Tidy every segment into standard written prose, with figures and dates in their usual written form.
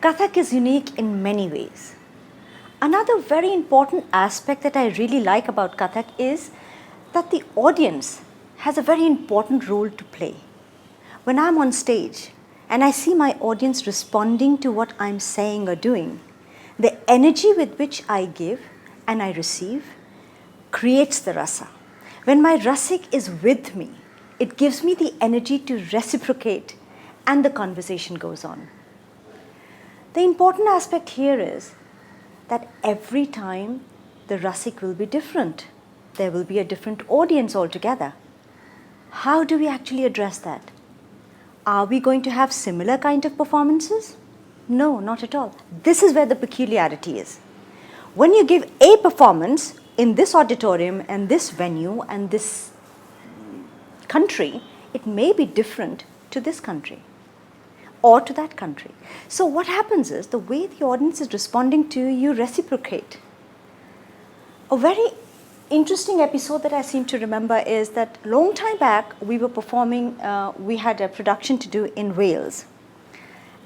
Kathak is unique in many ways. Another very important aspect that I really like about Kathak is that the audience has a very important role to play. When I'm on stage and I see my audience responding to what I'm saying or doing, the energy with which I give and I receive creates the rasa. When my rasik is with me, it gives me the energy to reciprocate and the conversation goes on. The important aspect here is that every time the rasik will be different. There will be a different audience altogether. How do we actually address that? Are we going to have similar kind of performances? No, not at all. This is where the peculiarity is. When you give a performance in this auditorium and this venue and this country, it may be different to this country or to that country. So what happens is the way the audience is responding to you reciprocate. A very interesting episode that I seem to remember is that long time back we were performing, we had a production to do in Wales,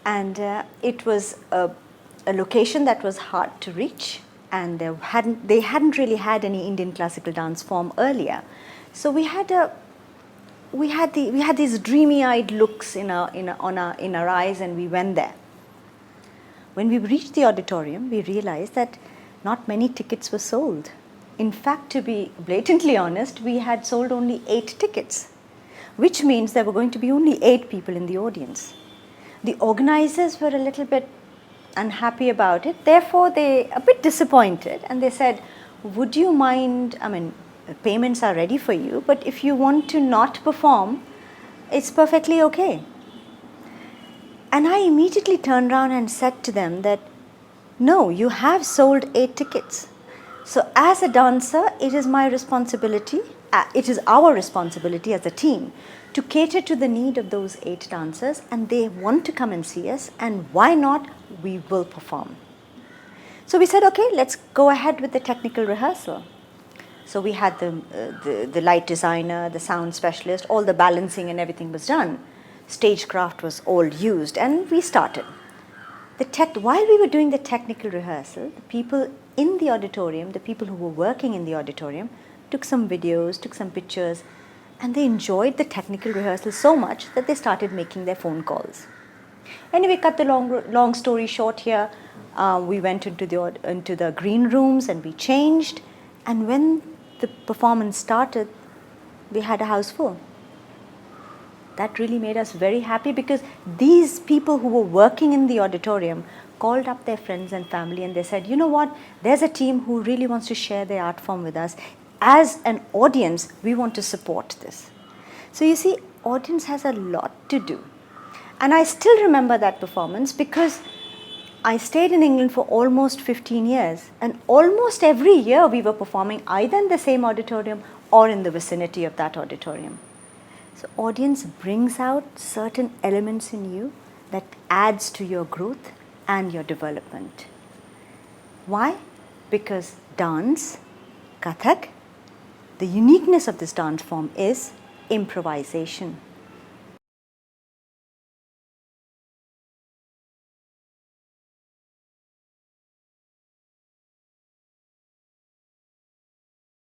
and it was a location that was hard to reach, and they hadn't really had any Indian classical dance form earlier. So we had these dreamy-eyed looks in our eyes, and we went there. When we reached the auditorium, we realized that not many tickets were sold. In fact, to be blatantly honest, we had sold only 8 tickets, which means there were going to be only 8 people in the audience. The organizers were a little bit unhappy about it, therefore they a bit disappointed, and they said, would you mind, payments are ready for you, but if you want to not perform, it's perfectly okay. And I immediately turned around and said to them that, no, you have sold 8 tickets. So as a dancer, it is my responsibility, it is our responsibility as a team to cater to the need of those 8 dancers, and they want to come and see us, and why not, we will perform. So we said, okay, let's go ahead with the technical rehearsal. So we had the light designer, the sound specialist, all the balancing and everything was done. Stagecraft was all used, and we started. While we were doing the technical rehearsal, the people in the auditorium, the people who were working in the auditorium, took some videos, took some pictures, and they enjoyed the technical rehearsal so much that they started making their phone calls. Anyway, cut the long story short here, we went into the green rooms and we changed, and when the performance started, we had a house full. That really made us very happy, because these people who were working in the auditorium called up their friends and family, and they said, you know what, there's a team who really wants to share their art form with us. As an audience, we want to support this. So you see, audience has a lot to do. And I still remember that performance because I stayed in England for almost 15 years, and almost every year we were performing either in the same auditorium or in the vicinity of that auditorium. So audience brings out certain elements in you that adds to your growth and your development. Why? Because dance, Kathak, the uniqueness of this dance form is improvisation.